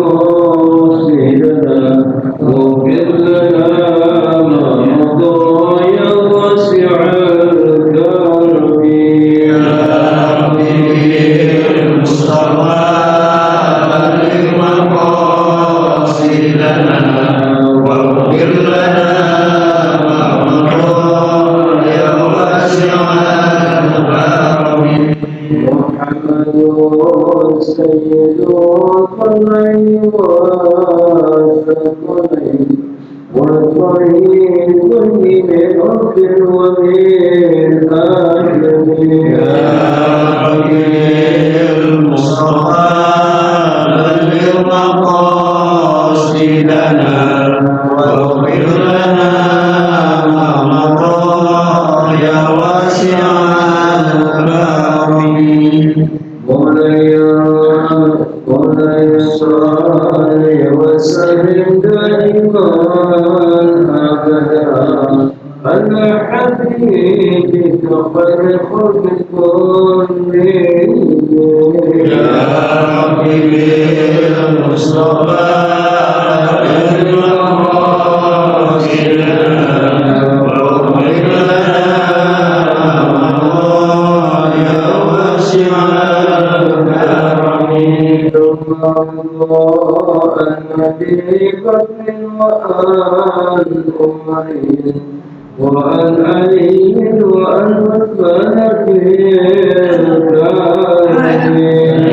مقاصدنا واغفر لنا ما مضى يا واسع الكرم يا ربي بالمصطفى بلغ مقاصدنا واغفر لنا ما مضى يا واسع الكرم محمد سيد القرنين والثقلين والطريق من حق ومن آدم يا ربي المصطفى بلغ مقاصدنا واغفر لنا ما مضى يا واسع الكرم مولاي صل وسلم دائما ابدا على حبيبك خير خلق كلهم يا ربي بالمصطفى وأن علي وأن عثمان في الكرم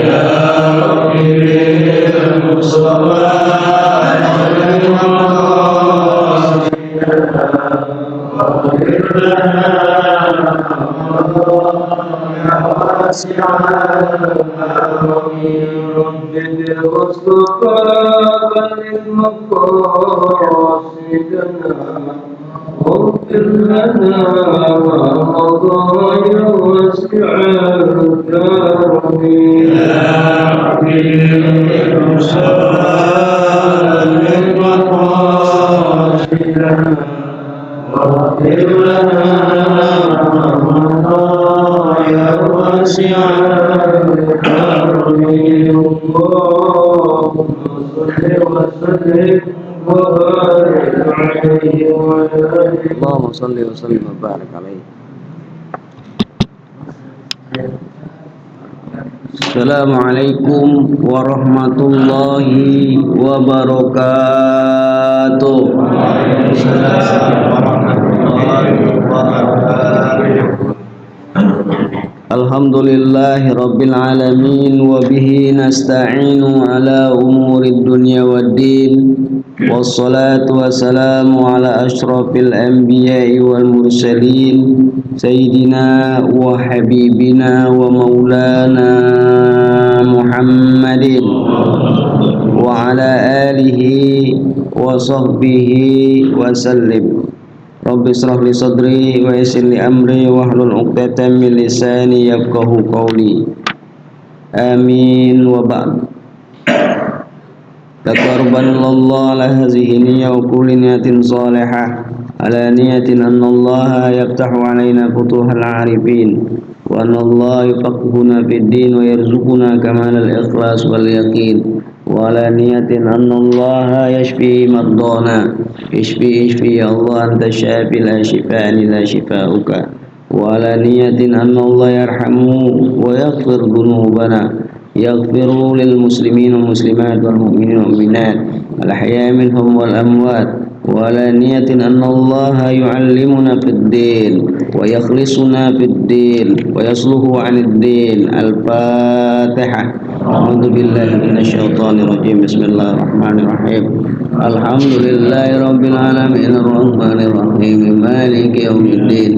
يا ربي بالمصطفى واغفر لنا يا واسع الكرم رب بالمصطفى بلغ مقاصدنا واغفر لنا ما مضى يا واسع الكرم يا ربي بالمصطفى بلغ مقاصدنا واغفر لنا ما مضى يا واسع الكرم اللهم صل وسلم وبارك عليه وعلى آله اللهم صل وسلم وبارك عليه. Assalamualaikum warahmatullahi wabarakatuh. Alhamdulillahi rabbil alamin wa bihi nasta'inu ala umuri dunya waddin wassalatu wassalamu ala ashrafil anbiya'i wal mursalin sayyidina wa habibina wa maulana Muhammadin wa ala alihi wa sahbihi wa sallim. Rabbi israh li sadri wa yassir li amri wahlul 'uqdatam min lisani yafqahu qawli. Amin wa ba'd. Taqabbalallahu ala hadhihi niyyah wa kulli niyatin salihah ala niyatin anna Allah yaftahu alaina futuhal 'arifin wa anna Allah yufaqqihuna fid din wa yarzuquna kamalal ikhlas wal yaqin wa ala niyatin anna Allah yashfi mardana ishfi ya Allah anta syafi la shifaan illa shifauka wa ala niyatin anna Allah yarhamu wa yaghfir dhunubana yaghfiru lil muslimin wal muslimat wal mu'minin wal mu'minat al ahya minhum wal amwat wa ala niyatin anna Allah yu'allimuna fid din wa yakhlisuna fid din wa yasluhu 'anid din. Al-Fatihah. A'udzu billahi minasy syaithanir rajim. Bismillahirrahmanirrahim. Alhamdulillahi rabbil alamin arrahmanir rahim maliki yaumiddin.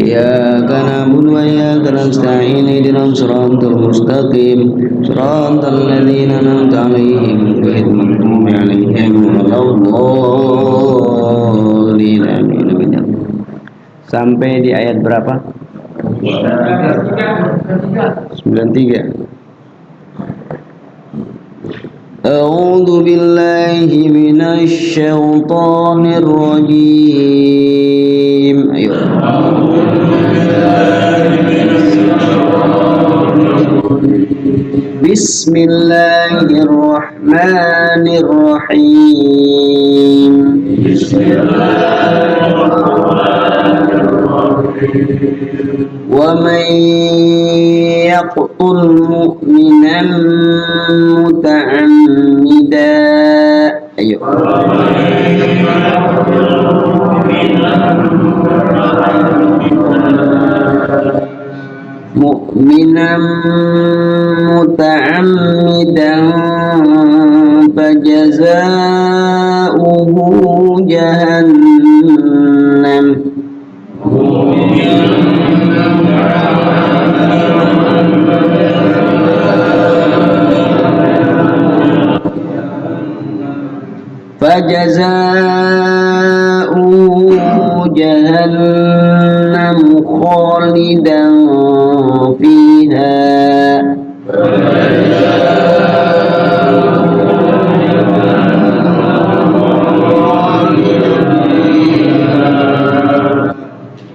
Iyyaka na'budu wa iyyaka nasta'in ihdinas siratal mustaqim siratal ladzina an'amta 'alaihim ghairil maghdubi 'alaihim waladdallin. Amin. Sampai di ayat berapa? 93. A'udzu billahi minasy syaithanir rajim. Ayo. Bismillahirrahmanirrahim. Bismillahirrahmanirrahim. Wa man yaqtul mu'minan muta'ammidan. Ayo. Mu'minan muta'ammidan fajaza'uhu jahannam. Fajaza'uhu jahannam khalidan fiha.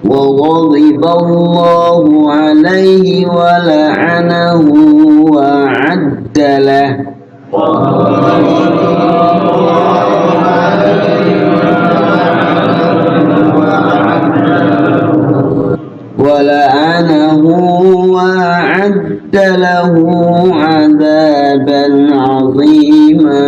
Wa ghadiba Allahu alaihi wa la'anahu wa 'adda lahu. ولعنه وأعد له عذابا عظيما.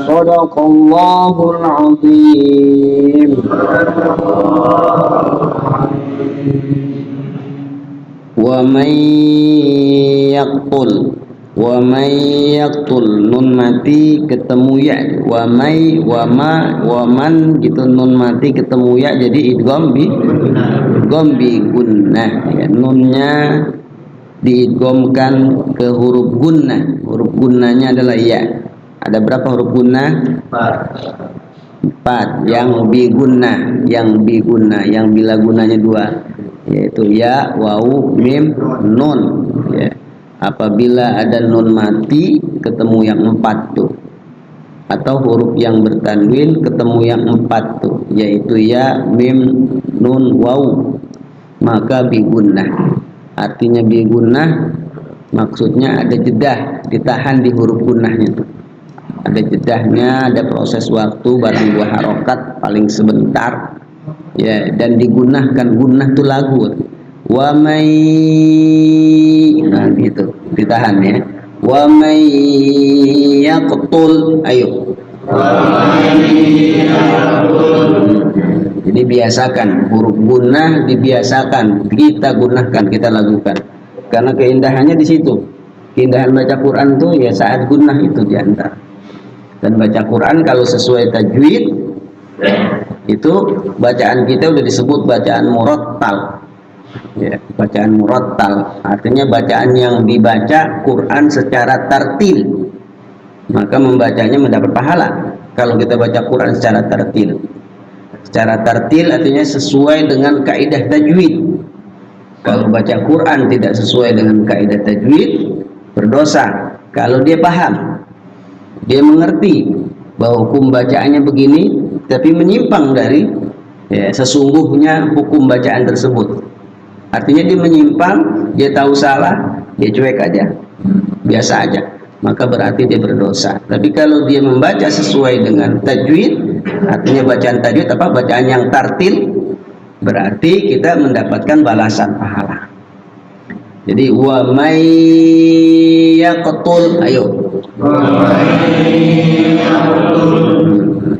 صدق الله العظيم. ومن يقتل, wa may yaqtul, nun mati ketemu ya, wa may, wa ma, wa man gitu, nun mati ketemu ya jadi idgham bi gunnah ya, nunnya diidghamkan ke huruf gunnah. Huruf gunnahnya adalah ya. Ada berapa huruf gunnah? 4. Yang bi gunnah, yang bila gunnahnya 2, yaitu ya, wawu, mim, nun ya. Apabila ada nun mati ketemu yang 4 tuh, atau huruf yang bertanwin ketemu yang 4 tuh, yaitu ya, mim, nun, wawu, maka bigunnah. Artinya bigunnah maksudnya ada jedah, ditahan di huruf gunnahnya tuh. Ada jedahnya, ada proses waktu barang 2 harokat paling sebentar ya, dan digunnahkan. Gunnah tuh lagu. Wa may, nah gitu, ditahan ya. Wa may yaqtul, ayo. Jadi biasakan huruf gunnah, dibiasakan, kita gunnahkan, kita lakukan. Karena keindahannya di situ. Keindahan baca Quran tuh ya saat gunnah itu diantar. Dan baca Quran kalau sesuai tajwid itu bacaan kita udah disebut bacaan murattal. Ya, bacaan murattal artinya bacaan yang dibaca Quran secara tartil, maka membacanya mendapat pahala. Kalau kita baca Quran secara tartil, artinya sesuai dengan kaidah tajwid. Kalau baca Quran tidak sesuai dengan kaidah tajwid, berdosa. Kalau dia paham, dia mengerti bahwa hukum bacaannya begini, tapi menyimpang dari ya, sesungguhnya hukum bacaan tersebut. Artinya dia menyimpang, dia tahu salah, dia cuek aja, biasa aja, maka berarti dia berdosa. Tapi kalau dia membaca sesuai dengan tajwid, artinya bacaan tajwid apa? Bacaan yang tartil, berarti kita mendapatkan balasan pahala. Jadi wa may yaqtul, ayo.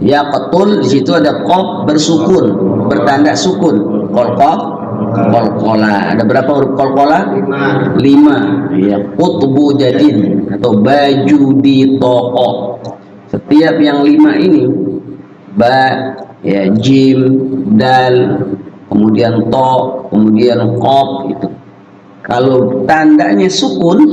Yaqtul di situ ada qaf bersukun, bertanda sukun, qaf. Qalqala. Ada berapa huruf qalqala? 5. Ya, qutbu jadin atau baju di toko. Setiap yang 5 ini, ba, ya, jim, dal, kemudian to, kemudian qaf itu. Kalau tandanya sukun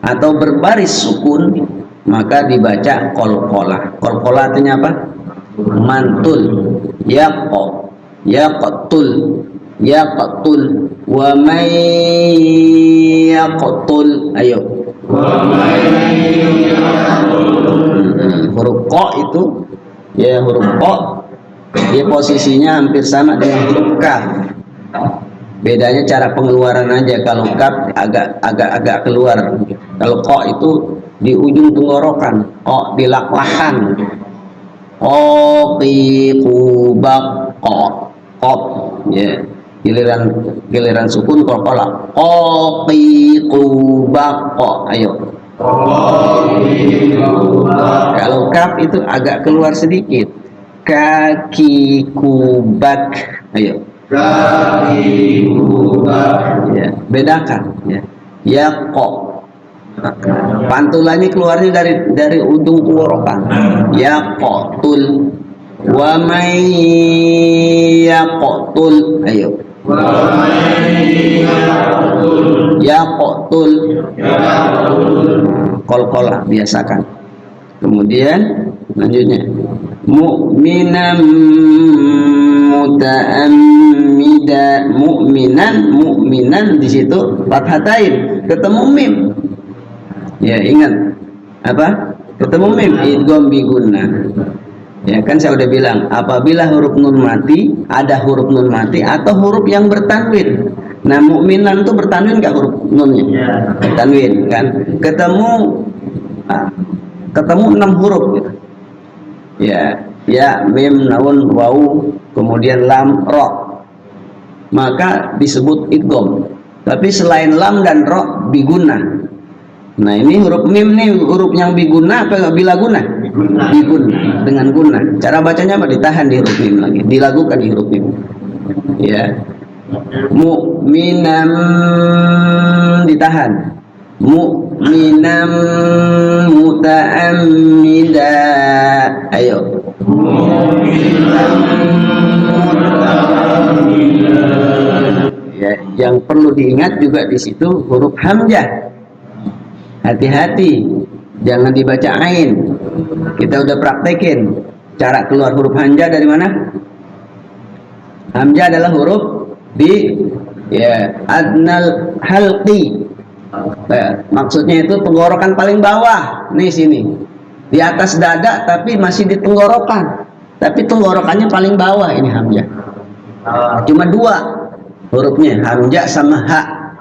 atau berbaris sukun, maka dibaca qalqala. Qalqala artinya apa? Mantul. Yaqqa, yaqtul, yaqtul. Wa may yaqtul, ayo. Wa may yaqtul. Huruf qa itu ya, huruf qa Dia posisinya hampir sama dengan huruf kaf. Bedanya cara pengeluaran aja. Kalau kaf agak keluar. Kalau ko itu di ujung tenggorokan, ko dilakwakan. Kubak ko kop ya. Giliran sukun kolak. Kubak ko. Ayo. Kalau kaf itu agak keluar sedikit. Kaki kubak. Ayo. Kaki kubak. Ya, bedakan ya. Ya ko. Pantulannya keluarnya dari ujung tenggorokan. Ya qatul wa may yaqtul. Ayo. Ya qatul. Kol-kolah biasakan. Kemudian lanjutnya mu'minan muta'ammida. Mu'minan di situ fathatain ketemu mim. Ya ingat apa? Ketemu mim idgham bi gunnah. Ya kan saya udah bilang, apabila huruf nun mati, ada huruf nun mati atau huruf yang bertanwin. Nah, mukminan itu bertanwin enggak huruf nunnya? Ya. Bertanwin kan? Ketemu 6 huruf gitu. Ya, ya, mim, nun, waw, kemudian lam, ra. Maka disebut idgham. Tapi selain lam dan ra bi gunnah. Nah ini huruf mim nih, huruf yang biguna apa bila guna? Biguna, dengan guna. Cara bacanya apa? Ditahan di huruf mim lagi, dilakukan di huruf mim. Ya, mu'minam ditahan, mu'minam muta'ammida. Ayo. Ya, yang perlu diingat juga di situ huruf hamzah. Hati-hati, jangan dibaca ain. Kita udah praktekin cara keluar huruf hamzah dari mana? Hamzah adalah huruf di adnal halqi. Maksudnya itu tenggorokan paling bawah. Nih sini. Di atas dada tapi masih di tenggorokan. Tapi tenggorokannya paling bawah ini hamzah. Cuma 2 hurufnya, hamzah sama ha.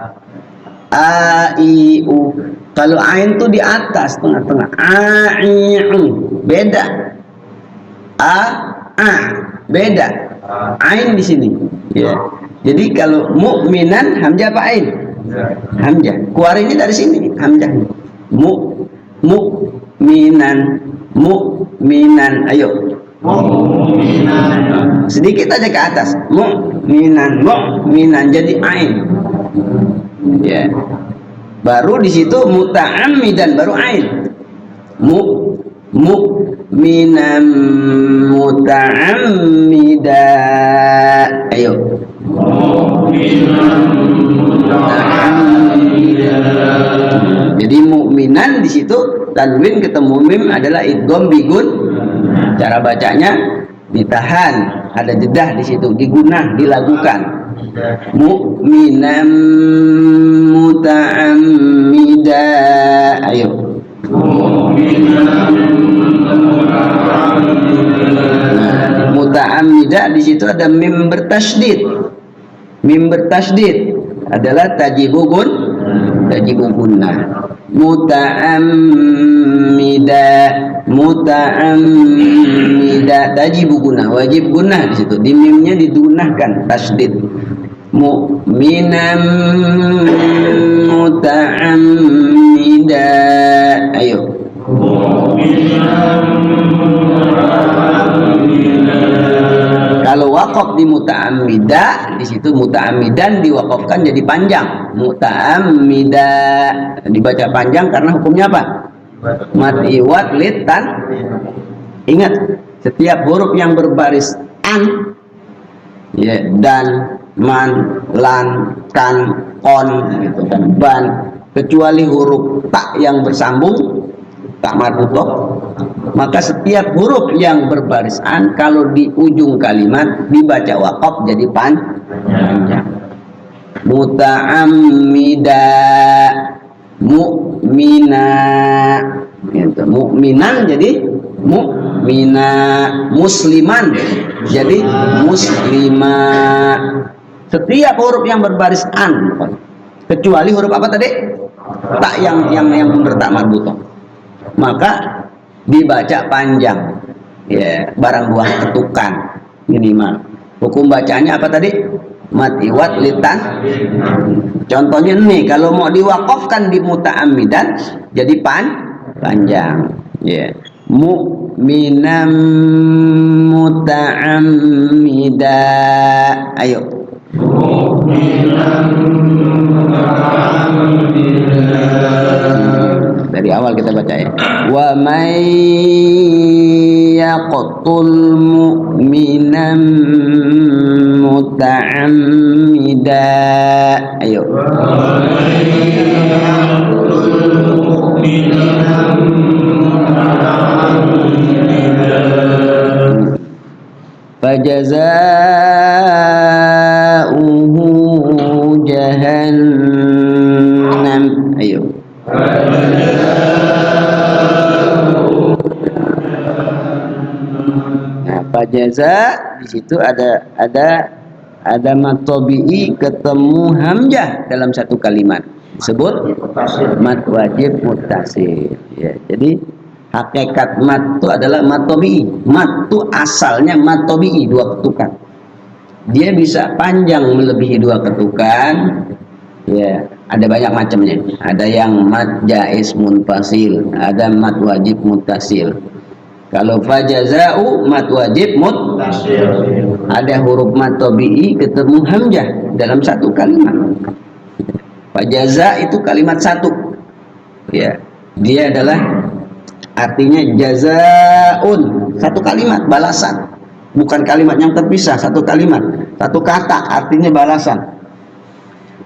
A I U. Kalau ain tuh di atas tengah-tengah. A I U. Beda. A beda. Ain di sini. Ya. Jadi kalau mu'minan hamzah apa ain? Hamzah. Keluarinnya dari sini hamzah. Mu'minan. Ayo. Mu'minan. Sedikit aja ke atas. Mu'minan jadi ain. Ya. Baru di situ muta'ammidan baru ain. Mu'minan muta'ammida. Ayo. Mu'minan muta'ammida. Jadi mu'minan di situ tanwin ketemu mim adalah idgham bigun. Cara bacanya ditahan, ada jedah di situ, digunah, dilakukan. Mu'minan muta'ammida. Ayo. Muta'ammida di situ ada mim bertasydid. Mim bertasydid adalah tajibu gunnah. Muta'ammida tajibu gunnah, wajib gunnah di situ. Di mimnya digunahkan tasydid. Mu'minam muta'ammida. Ayo. Kalau wakaf di muta'ammida, di situ muta'ammidan diwakafkan jadi panjang. Muta'ammida dibaca panjang karena hukumnya apa? Mati lit tan. Ingat, setiap huruf yang berbaris an, ya, dan, man, lan, kan, kon, gitu kan, ban, kecuali huruf tak yang bersambung, tak marbutoh, maka setiap huruf yang berbaris an kalau di ujung kalimat dibaca wakaf jadi panjang. Muta'ammida, mu'mina, gitu. Mu'minan jadi mu'mina, musliman jadi muslimah. Setiap huruf yang berbaris an, kecuali huruf apa tadi? Tak yang bertak marbutoh, maka dibaca panjang, ya, barang dua ketukan minimal. Hukum bacanya apa tadi? Mat iwat litan. Contohnya nih, kalau mau diwakafkan di muta'ammidan jadi panjang, ya. Mu'minam muta'ammida. Ayo. Mu'minam muta'ammida. Dari awal kita baca ya. Wa may yaqtul mu'minam muta'ammida. Ayo. Wa may yaqtul mu'minam muta'ammida. Fajazauhu jahannam. Ayo. Nah, fajaza di situ ada mat tabi'i ketemu hamzah dalam satu kalimat, disebut mat wajib muttasil, ya. Jadi hakikat mat itu adalah mat tabi'i. Mat itu asalnya mat tabi'i, dua ketukan. Dia bisa panjang melebihi dua ketukan, ya. Ada banyak macamnya. Ada yang mat jaiz munfasil, ada mat wajib muttasil. Kalau fajazau mat wajib muttasil. Ada huruf mat tabi'i ketemu hamzah dalam satu kalimat. Fajaza itu kalimat satu, ya. Dia adalah artinya jazaun, satu kalimat balasan, bukan kalimat yang terpisah, satu kalimat, satu kata artinya balasan.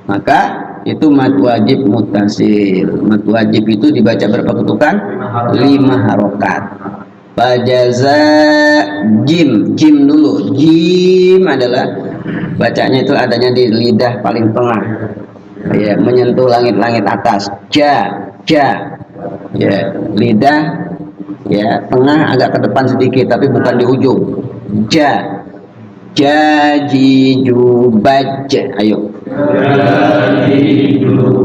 Maka itu mat wajib muttasil. Mat wajib itu dibaca berapa ketukan? 5 harokat. Fajaza jim dulu. Jim adalah bacanya itu adanya di lidah paling tengah, ya, menyentuh langit-langit atas. Ja, ya, lidah, ya, tengah agak ke depan sedikit tapi bukan di ujung. Ja, jaju baj. Ayo.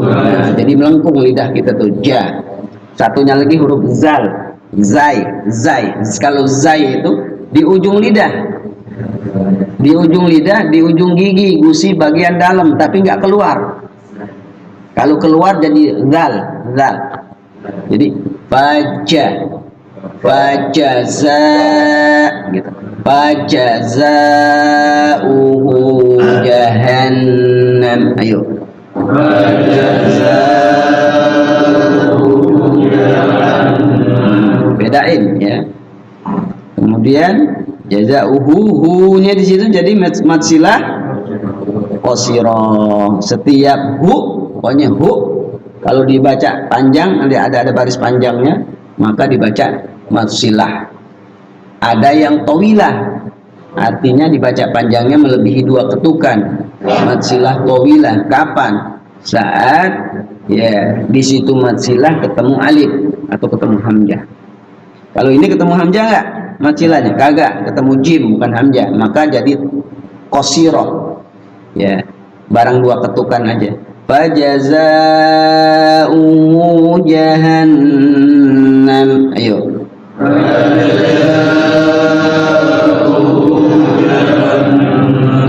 Nah, jadi melengkung lidah kita tuh. Ja. Satunya lagi huruf zal, zai. Kalau zai itu di ujung lidah, di ujung gigi, gusi bagian dalam, tapi nggak keluar. Kalau keluar jadi zal. Jadi baca za, gitu. Fajazauhu jahannam. Ayo. Bedain, ya. Kemudian jazauhu, nya di situ jadi mat silah qasirah. Setiap pokoknya kalau dibaca panjang, ada baris panjangnya, maka dibaca mat silah. Ada yang tawilah, artinya dibaca panjangnya melebihi dua ketukan. Mat silah tawilah kapan? Saat, ya, di situ mat silah ketemu alif atau ketemu hamzah. Kalau ini ketemu hamzah enggak? Mat silahnya kagak, ketemu jim bukan hamzah, maka jadi qasirah. Ya, barang dua ketukan aja. Fajazauhu jahannam. Ayo.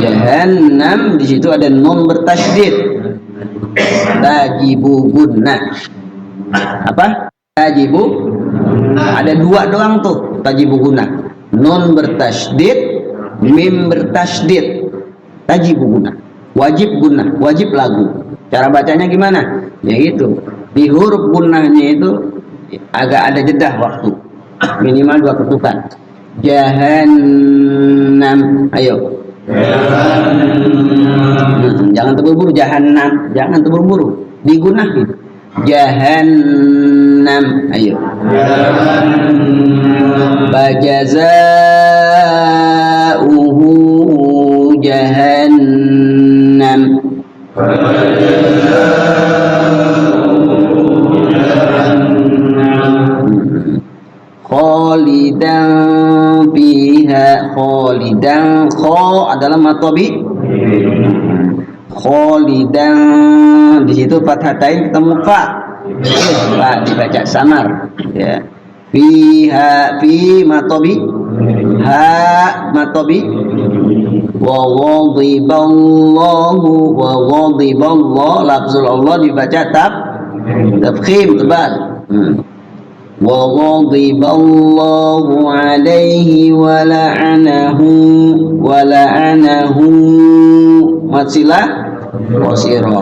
Jahannam, di situ ada nun bertasydid. Tajibu gunnah. Apa? Tajibu. Ada dua doang tuh tajibu gunnah. Nun bertasydid, mim bertasydid. Tajibu gunnah. Wajib gunnah, wajib lagu. Cara bacanya gimana? Ya itu. Di huruf gunnahnya itu agak ada jeda waktu. Minimal dua ketukan. Jahannam. Ayo. Jangan terburu-buru. Jahannam. Jangan terburu-buru. Digunakan. Jahannam. Ayo. Bajazauhu jahannam. Khalidan fiha, kholidan, kho adalah matobi, kholidan di situ fathatain ketemu fa, dibaca samar, ya. Fiha fi matobi, ha matobi, wa ghadiballahu, wa ghadiballah, lafzul Allah dibaca tafkhim tebal. Wa ghadiballahu alaihi wa la'anahu matsilah wasira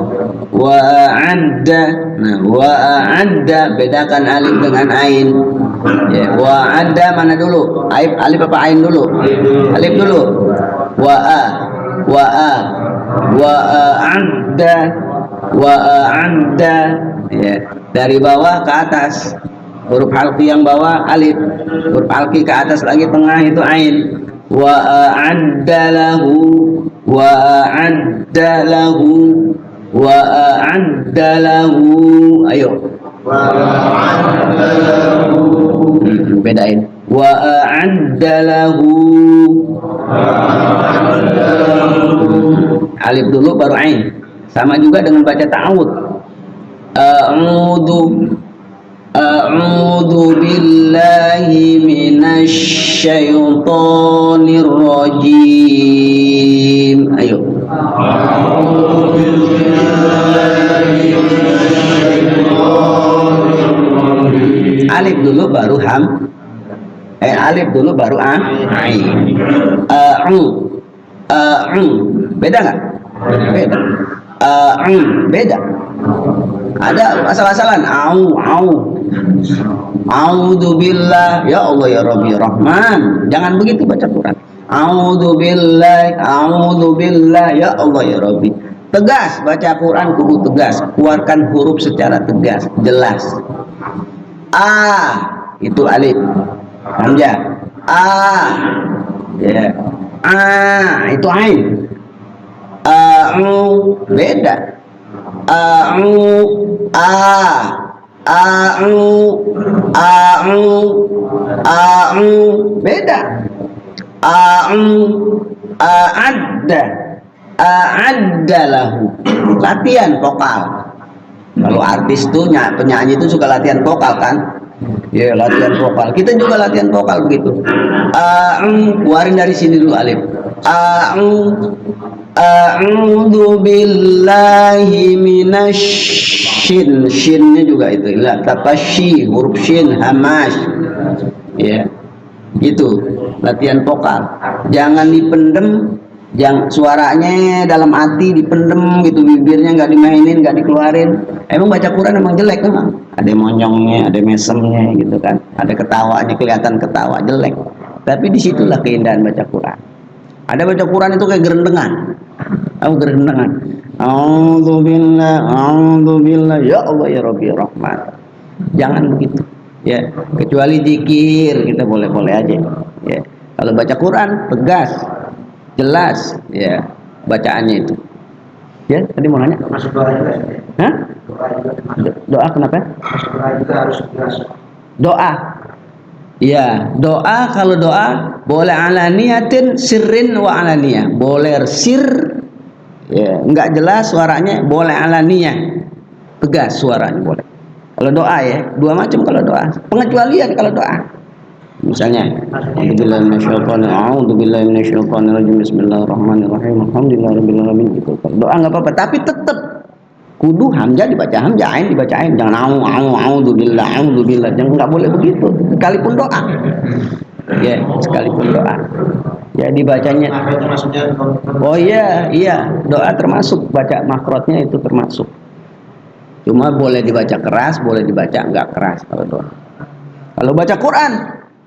wa a'adda. Nah, wa a'adda bedakan alif dengan ain, ya. Wa a'adda mana dulu, alif apa ain dulu? Alif dulu. Wa a'adda, wa a'adda, ya. Dari bawah ke atas huruf halqi yang bawah alif, huruf halqi ke atas lagi tengah itu ain. Wa a'adda lahu, wa a'adda lahu, wa a'adda lahu. Ayo. Wa a'adda lahu. Bedain. Wa a'adda lahu. Alif dulu baru ain. Sama juga dengan baca ta'awud. A'udzu billahi minasy syaithanir rajim. Ayo. A'udzu billahi minasy syaithanir rajim. Alif dulu baru alif dulu baru ain. Beda nggak? Beda. Beda. Ada asal-asalan a'udzu billah, ya Allah ya Rabbi Rahman. Jangan begitu baca Quran. A'udzu billah, ya Allah ya Rabbi. Tegas baca Quran, kudu tegas, keluarkan huruf secara tegas, jelas. Itu alif, hamzah. Ya. Itu ain. Beda. Beda. A'adda lahu. Latihan vokal. Kalau artis tuh penyanyi itu suka latihan vokal kan? Ya, latihan vokal. Kita juga latihan vokal begitu. Keluarin dari sini dulu alif. A'udzu billahi minasyin. Shinnya juga itu. La tapasyi, huruf shin, hamash. Ya. Itu latihan vokal. Jangan dipendem, suaranya dalam hati dipendem gitu, bibirnya nggak dimainin, nggak dikeluarin. Emang baca Quran emang jelek memang. Ada monyongnya, ada mesemnya gitu kan. Ada ketawanya, kelihatan ketawa jelek. Tapi disitulah keindahan baca Quran. Ada baca Quran itu kayak gerendengan. Gerendengan. A'udzu billah, ya Allah ya Rabbi Rahman. Jangan begitu. Ya, kecuali zikir kita boleh-boleh aja. Ya. Kalau baca Quran tegas, jelas, ya bacaannya itu. Ya, tadi mau nanya. Masuk doa juga. Hah? Doa kenapa? Masuk doa juga harus jelas. Doa. Ya, doa kalau doa boleh alaniyatin sirrin wa alaniyah. Boleh sir, ya, enggak jelas suaranya, boleh alaniyah. Tegas suaranya boleh. Kalau doa ya, dua macam kalau doa. Pengecualian kalau doa. Misalnya, a'udzubillahi minasyaitonir rajim, bismillahirrahmanirrahim, alhamdulillahirabbil alamin gitu. Doa enggak apa-apa, tapi tetap kudu hamzah dibaca hamzah, ain dibaca ain. Jangan a'udzubillah, jangan, enggak boleh begitu. Sekalipun doa. Ya, sekalipun doa. Ya dibacanya. Oh iya, doa termasuk, baca makrotnya itu termasuk. Cuma boleh dibaca keras, boleh dibaca enggak keras kalau doa. Kalau baca Quran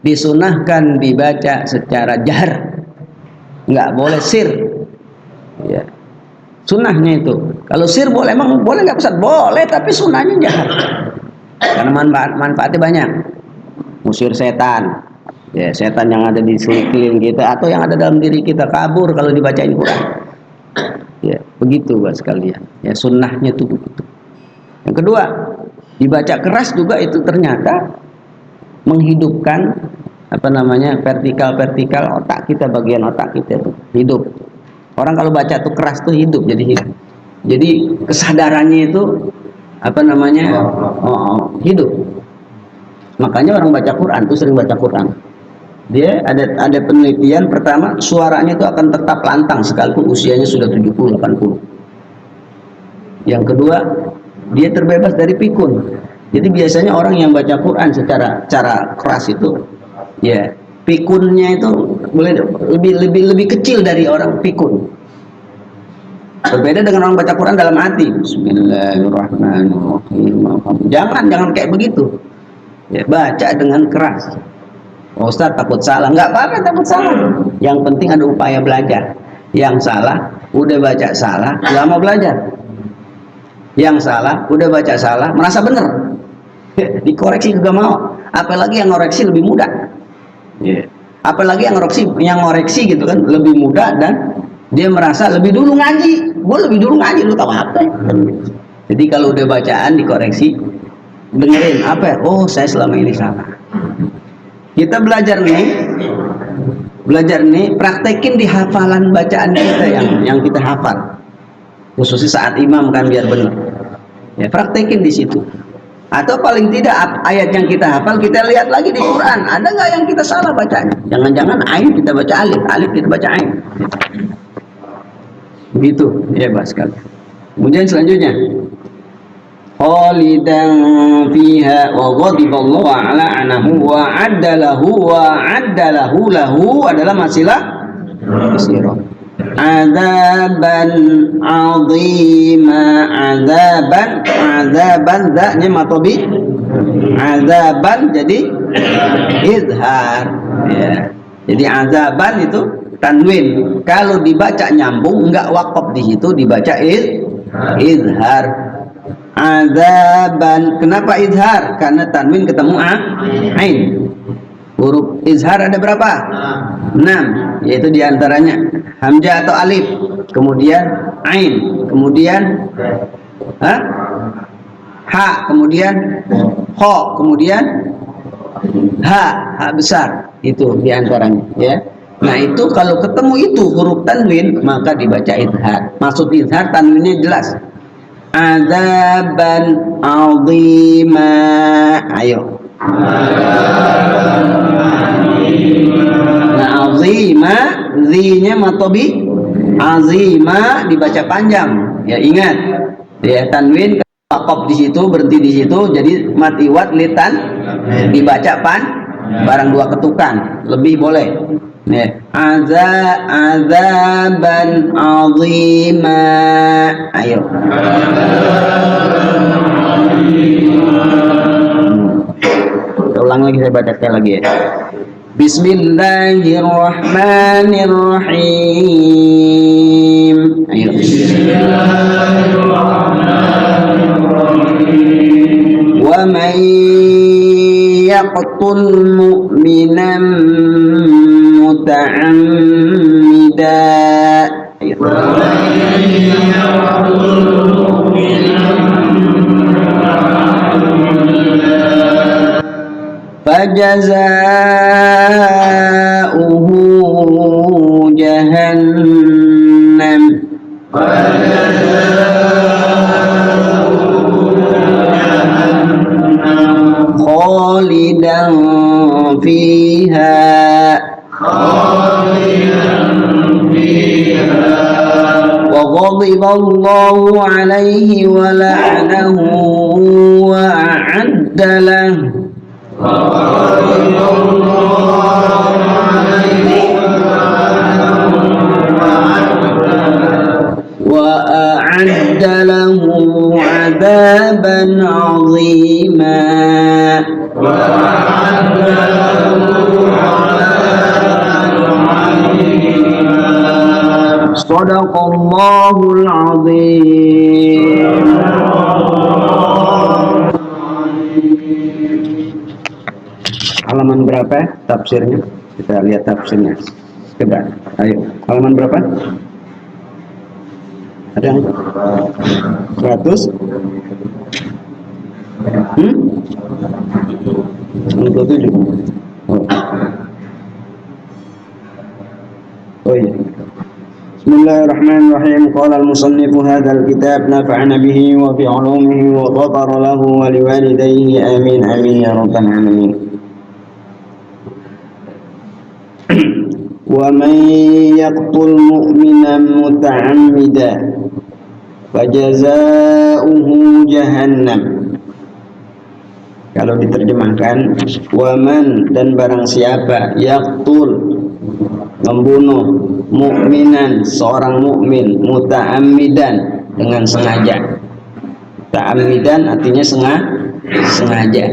disunahkan dibaca secara jahar, nggak boleh sir. Ya. Sunnahnya itu. Kalau sir boleh, emang boleh nggak Ustaz? Boleh, tapi sunnahnya jahar. Karena manfaatnya banyak. Musir setan. Ya, setan yang ada di sekeliling kita atau yang ada dalam diri kita kabur kalau dibacain Quran. Ya, begitu buat sekalian. Ya, sunnahnya itu begitu. Yang kedua, dibaca keras juga itu ternyata menghidupkan apa namanya, vertikal otak kita, bagian otak kita tuh hidup. Orang kalau baca tuh keras tuh hidup, jadi hidup. Jadi kesadarannya itu apa namanya, hidup. Makanya orang baca Quran tuh sering baca Quran. Dia ada penelitian, pertama suaranya itu akan tetap lantang sekalipun usianya sudah 70-80. Yang kedua, dia terbebas dari pikun. Jadi biasanya orang yang baca Quran secara keras itu, ya pikunnya itu boleh lebih kecil dari orang pikun. Berbeda dengan orang baca Quran dalam hati. Bismillahirrahmanirrahim. Jangan kayak begitu. Ya, baca dengan keras. Oh, Ustaz takut salah. Nggak apa-apa takut salah. Yang penting ada upaya belajar. Yang salah, udah baca salah, nggak mau belajar. Yang salah, udah baca salah, merasa benar. Dikoreksi juga mau. Apalagi yang ngoreksi lebih mudah. Apalagi yang ngoreksi gitu kan lebih mudah, dan dia merasa lebih dulu ngaji. Gue lebih dulu ngaji, lu tahu apa? Jadi kalau udah bacaan dikoreksi, dengerin apa? Oh, saya selama ini salah. Kita belajar nih, praktekin di hafalan bacaan kita yang kita hafal. Khususnya saat imam kan biar benar. Ya, praktekin di situ. Atau paling tidak ayat yang kita hafal kita lihat lagi di Quran. Ada nggak yang kita salah bacanya? Jangan-jangan ain kita baca alif, alif kita baca ain. Begitu, ya Pak sekali. Kemudian selanjutnya, khalidan fiha wa ghadiballahu ala anahu wa addalahu lahu adalah masilah isyrah. Adzaban azima, azaban za-nya matobi, azaban jadi izhar, ya. Jadi azaban itu tanwin, kalau dibaca nyambung enggak wakaf di situ, dibaca izhar. Azaban, kenapa izhar? Karena tanwin ketemu ain. Huruf izhar ada berapa? 6, yaitu diantaranya hamzah atau alif, kemudian ain, kemudian ha, kemudian kho, kemudian ha besar, itu diantaranya, ya. Nah itu kalau ketemu itu huruf tanwin maka dibaca izhar. Maksud izhar, tanwinnya jelas. Azaban azima, ayo. Nah azima, zi-nya matobi, azima dibaca panjang, ya ingat, ya tanwin wakaf di situ, berhenti di situ, jadi matiwat litan dibaca barang 2 ketukan lebih boleh. Ya, azaban azima, ayo. Ulang lagi, saya baca sekali lagi ya. Bismillahirrahmanirrahim. Ayo. Wa man yaqtul mu'minan muta'ammidan. Ayo. Fajazauhu jahannam, khalidan fiha, wa ghadiballahu alaihi wa la'anahu wa a'adda lahu وأعد له عذابا عظيما. صدق الله العظيم. Halaman berapa tafsirnya? Kita lihat tafsirnya sekedar. Ayo, halaman berapa? Ada yang 100? 27. Oh. Bismillahirrahmanirrahim. Qala al-musannif hadzal kitab nafa'ana bihi wa bi 'ulumihi wa ghafara lahu wa liwalidayhi amin amin ya rabbal alamin. Wa man yaqtul mu'minan muta'ammidan fajazaohu jahannam. Kalau diterjemahkan, waman dan barang siapa yaqtul membunuh mukminan seorang mukmin muta'ammidan dengan sengaja. Ta'ammidan artinya sengaja.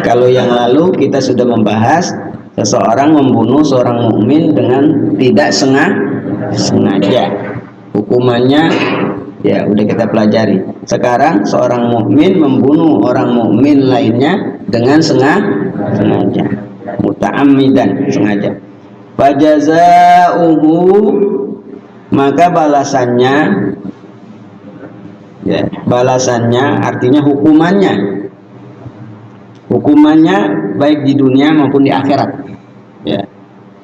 Kalau yang lalu kita sudah membahas seseorang membunuh seorang mukmin dengan tidak sengaja. Hukumannya ya udah kita pelajari. Sekarang seorang mukmin membunuh orang mukmin lainnya dengan sengaja. Muta'ammidan, sengaja. Fajazauhu, maka balasannya ya, balasannya artinya hukumannya baik di dunia maupun di akhirat ya.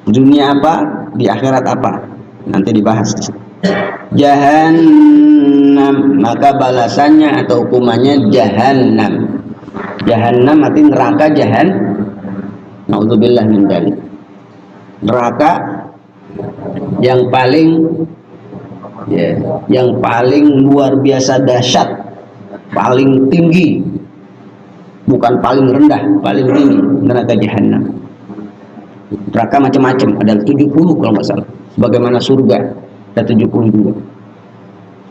Dunia apa, di akhirat apa, nanti dibahas. Jahannam, maka balasannya atau hukumannya jahannam. Jahannam artinya neraka naudzubillah min dzalik. Neraka yang paling ya, yang paling luar biasa dahsyat, paling tinggi, bukan paling rendah, paling tinggi, neraka jahanam. Neraka macam-macam, ada 70 kalau nggak salah. Bagaimana surga ada 70 juga.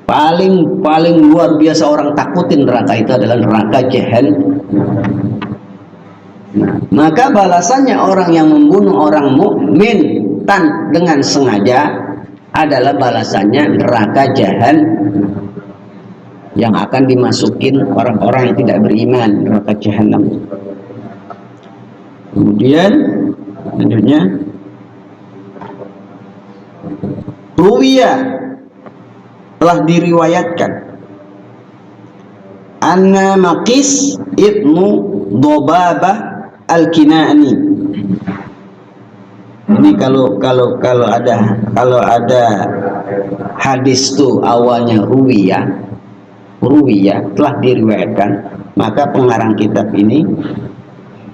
Paling luar biasa orang takutin neraka itu adalah neraka jahanam. Maka balasannya orang yang membunuh orang mukmin dengan sengaja adalah balasannya neraka jahanam yang akan dimasukin orang-orang yang tidak beriman, neraka jahanam. Kemudian selanjutnya ruwiya, telah diriwayatkan anna Maqis ibnu Dobabah Al-Kinani. Ini kalau ada hadis tuh awalnya ruwiyah telah diriwayatkan, maka pengarang kitab ini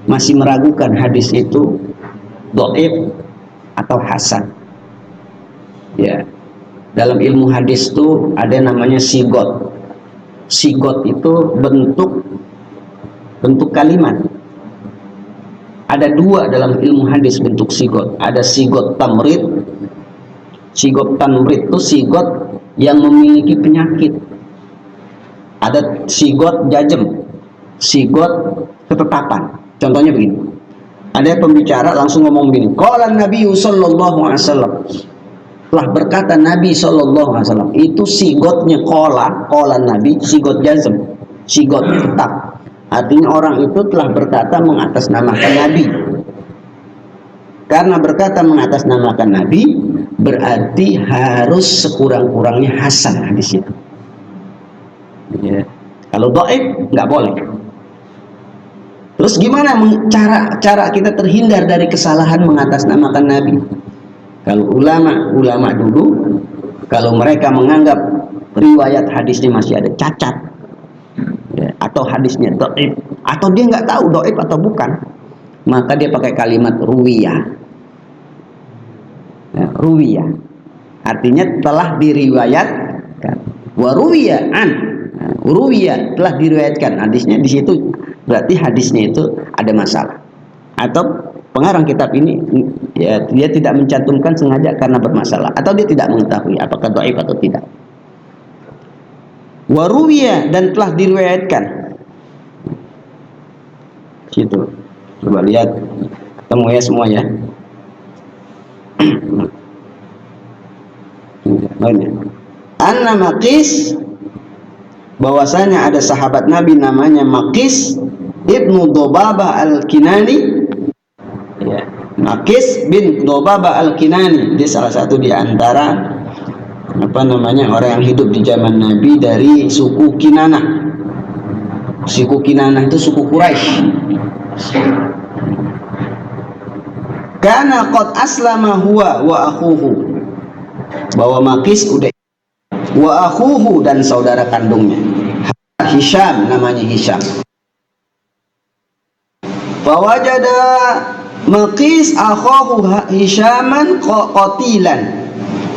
masih meragukan hadis itu dhaif atau hasan. Ya. Dalam ilmu hadis tuh ada namanya sigot. Sigot itu bentuk kalimat. Ada dua dalam ilmu hadis bentuk sigot. Ada sigot tamrid. Sigot tamrid itu sigot yang memiliki penyakit. Ada sigot jajem, sigot ketetapan. Contohnya begini. Ada pembicara langsung ngomong begini. Qala Nabi sallallahu alaihi wasallam. Telah berkata Nabi sallallahu alaihi wasallam. Itu sigotnya qala Nabi, sigot jazm, sigot tetap. Artinya orang itu telah berkata mengatasnamakan Nabi. Karena berkata mengatasnamakan Nabi, berarti harus sekurang-kurangnya hasan hadis itu. Ya. Kalau dhaif nggak boleh. Terus gimana cara kita terhindar dari kesalahan mengatasnamakan Nabi? Kalau ulama dulu, kalau mereka menganggap riwayat hadisnya masih ada cacat, ya, atau hadisnya dhaif, atau dia nggak tahu dhaif atau bukan, maka dia pakai kalimat ruwiyah. Ya, ruwiyah artinya telah diriwayatkan. Wa ruwiyah ruwiyah telah diriwayatkan. Hadisnya di situ berarti hadisnya itu ada masalah. Atau pengarang kitab ini ya, dia tidak mencantumkan sengaja karena bermasalah, atau dia tidak mengetahui apakah dhaif atau tidak. Waruwiya, dan telah diriwayatkan. Situ. Coba lihat, ketemu ya semua ya. Anna Maqis, bahwasanya ada sahabat Nabi namanya Maqis ibnu Dobabah Al-Kinani. Ya, Maqis bin Dobabah Al-Kinani, dia salah satu di antara orang yang hidup di zaman Nabi dari suku Kinanah. Suku Kinanah itu suku Quraisy. Kana qad aslama huwa wa akhuhu. bahwa Makis udah, wa akhuhu, dan saudara kandungnya Hisham, namanya Hisham. Fawajada Makis akhahu Hishaman qatilan.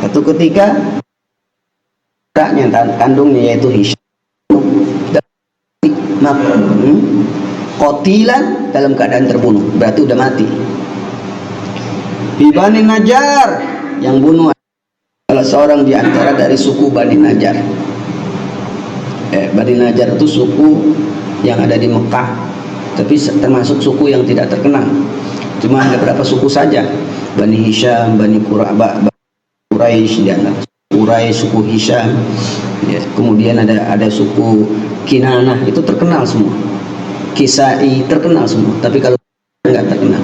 Satu ketika kandungnya yaitu Hisham qatilan, dalam keadaan terbunuh, berarti udah mati. Di Bani Najjar, yang bunuh salah seorang di antara dari suku Bani Najjar. Bani Najjar itu suku yang ada di Mekah, tapi termasuk suku yang tidak terkenal. Cuma ada beberapa suku saja, Bani Hisham, Bani Quraisy, dan Quraisy, suku Hisham. Ya, kemudian ada suku Kinanah, itu terkenal semua. Kisai terkenal semua, tapi kalau nggak terkenal.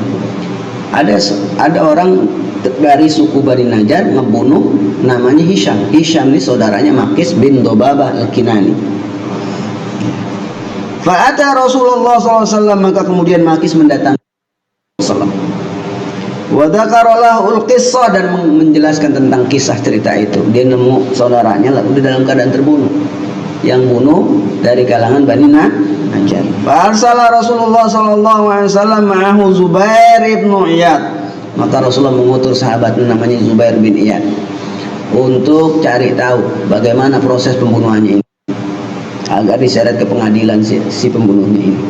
Ada orang dari suku Bani Najjar ngebunuh, namanya Hisham. Hisham ini saudaranya Makis bin Dobabah al-Kinani. Fa'ata Rasulullah SAW, maka kemudian Makis mendatangi Rasulullah. Wa dzakaralahu al-qissah, dan menjelaskan tentang kisah cerita itu. Dia nemu saudaranya lalu di dalam keadaan terbunuh. Yang bunuh dari kalangan Bani Najjar. Farsala Rasulullah SAW ma'ahu Zubair ibn Iyad. Maka Rasulullah mengutus sahabat namanya Zubair bin Iyad untuk cari tahu bagaimana proses pembunuhannya ini, agar diseret ke pengadilan si pembunuhnya ini.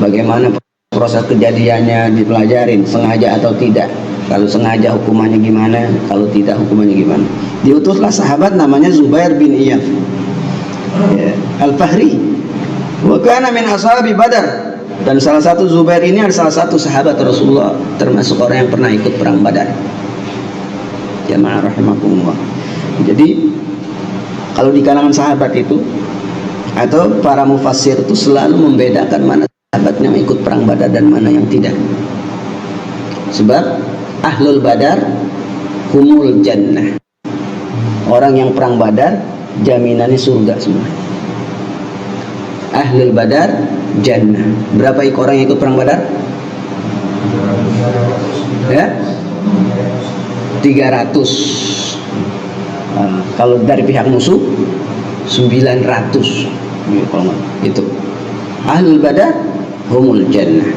Bagaimana proses kejadiannya dipelajarin, sengaja atau tidak. Kalau sengaja hukumannya gimana, kalau tidak hukumannya gimana. Diutuslah sahabat namanya Zubair bin Iyad Al-Fahri, wa kana min ashabi Badar, dan salah satu Zubair ini adalah salah satu sahabat Rasulullah, termasuk orang yang pernah ikut perang Badar. Jamaah rahimakumullah. Jadi kalau di kalangan sahabat itu atau para mufassir itu selalu membedakan mana sahabatnya yang ikut perang Badar dan mana yang tidak. Sebab ahlul Badar humul jannah, orang yang perang Badar jaminannya surga semua. Ahlul Badar jannah. Berapa orang yang ikut perang Badar? Ya, 300. Kalau dari pihak musuh 900. Itu Ahlul Badar humul jannah.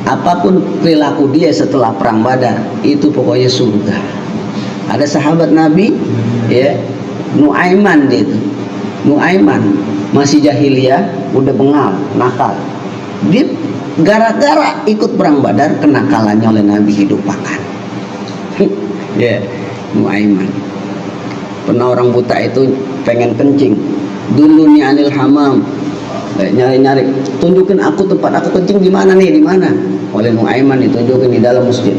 Apapun perilaku dia setelah perang Badar, itu pokoknya surga. Ada sahabat Nabi, ya, Nuaiman, dia itu Nuaiman masih jahiliyah, udah bengal, nakal. Dia gara-gara ikut perang Badar, kenakalannya oleh Nabi dilupakan. Ya, Nuaiman. Pernah orang buta itu pengen kencing, dulu nih anil hamam, nyari-nyari, tunjukin aku tempat aku kencing di mana nih, di mana? Oleh Nuaiman ditunjukin di dalam masjid.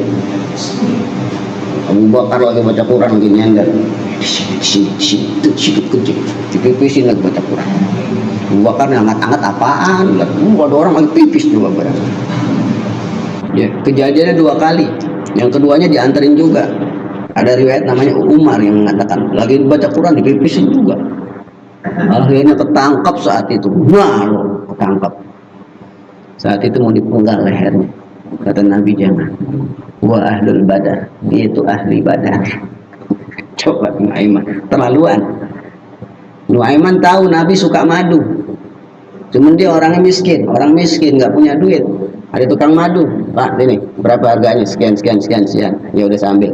Abu Bakar lagi baca Quran, lagi nyender, sini itu sikit kencing, dipipisin lagi baca Quran. Abu Bakar angkat-angkat apaan? Ada orang lagi pipis juga barang. Ya, kejadiannya 2 kali. Yang keduanya diantarin juga. Ada riwayat namanya Umar yang mengatakan lagi baca Quran dipipisin juga. Akhirnya ketangkap saat itu. Nah, ketangkap. Saat itu mau dipenggal lehernya. Kata Nabi, jangan. Wa ahlul Badar, dia itu ahli Badar. Coba Nuaiman, terlaluan. Nuaiman tahu Nabi suka madu, cuman dia orangnya miskin, orang miskin nggak punya duit. Ada tukang madu, Pak, ini berapa harganya? Sekian. Ya udah saya ambil.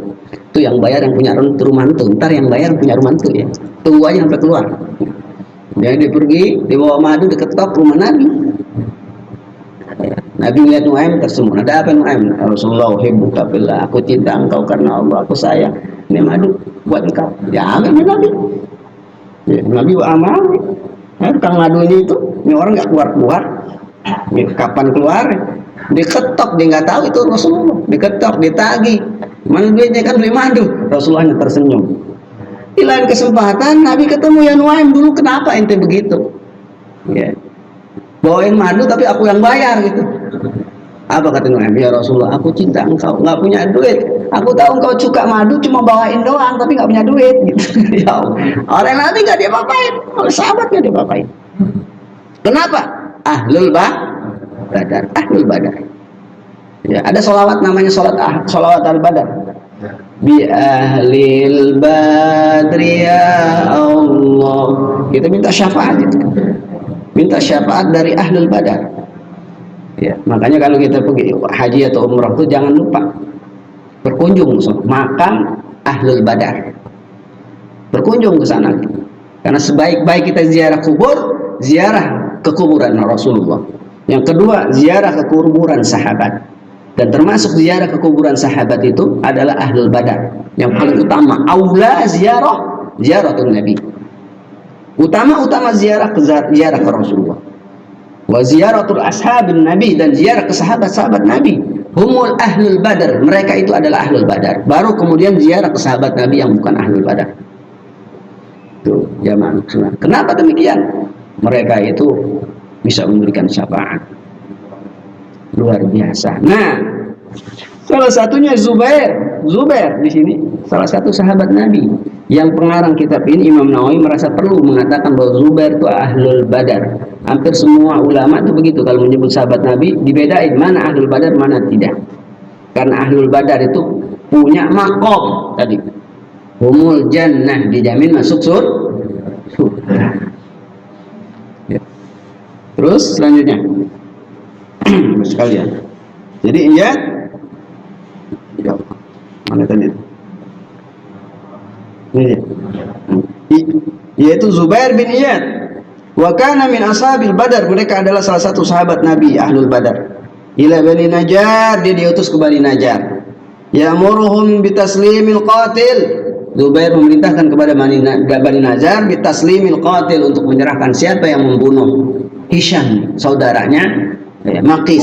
Itu yang bayar yang punya rumah itu, ntar yang bayar yang punya rumah itu ya. Tunggu aja sampai keluar. Jadi dia pergi, dibawa madu, diketok rumah Nabi. Nabi melihat Nuaim tersenyum. Ada apa Nuaim? Rasulullah hibbuka billah, aku cinta engkau karena Allah, aku sayang. Ini madu buat engkau. Ya ambil Nabi. Ya, Nabi amal. Tukang madu ini orang nggak keluar. Ya, kapan keluar? Diketok, dia nggak tahu itu Rasulullah. Diketok, ditagih. Mana duitnya, kan beli madu. Rasulullah tersenyum. Di lain kesempatan Nabi ketemu ya Nuaim, dulu kenapa ente begitu? Ya. Bawain madu tapi aku yang bayar gitu. Apa kata Nuaim? Ya Rasulullah, aku cinta engkau, nggak punya duit. Aku tahu engkau suka madu, cuma bawain doang tapi nggak punya duit gitu. Ya Allah. Orang Nabi nggak dia papain, oleh sahabat nggak dia papain. Kenapa? Ahlul Badar. Ya, ada sholawat namanya sholawat al-Badar. bi ahlil badri ya Allah. Kita minta syafaat itu. Minta syafaat dari ahlul badar. Ya, makanya kalau kita pergi haji atau umrah itu jangan lupa berkunjung ke makam ahlul badar. Berkunjung ke sana. Karena sebaik-baik kita ziarah kubur, ziarah ke kuburan Rasulullah. Yang kedua, ziarah ke kuburan sahabat. Dan termasuk ziarah ke kuburan sahabat itu adalah ahlul badar. Yang paling utama, aula ziaratul Nabi. Utama ziarah ke Rasulullah. Wa ziyaratul ashabin Nabi, dan ziarah ke sahabat-sahabat Nabi. Humul ahlul badar, mereka itu adalah ahlul badar. Baru kemudian ziarah ke sahabat Nabi yang bukan ahlul badar. Tuh, jamaah. Kenapa demikian? Mereka itu bisa memberikan syafaat. Luar biasa. Nah, salah satunya Zubair di sini salah satu sahabat Nabi. Yang pengarang kitab ini Imam Nawawi merasa perlu mengatakan bahwa Zubair itu ahlul badar. Hampir semua ulama itu begitu kalau menyebut sahabat Nabi, dibedain mana ahlul badar mana tidak. Karena ahlul badar itu punya maqam tadi. Humul jannah, dijamin masuk surga. Ya. Terus selanjutnya sekalian. Jadi Iyad, ya, mana tadi? Ini yaitu Zubair bin Iyad. Wa kana min ashabil badar, mereka adalah salah satu sahabat Nabi ahlul badar. Ila Bani Najjar, dia diutus ke Bani Najjar. Ya'muruhum bitaslimil qatil. Zubair memerintahkan kepada Bani Najjar bitaslimil qatil, untuk menyerahkan siapa yang membunuh Hisham, saudaranya Maqis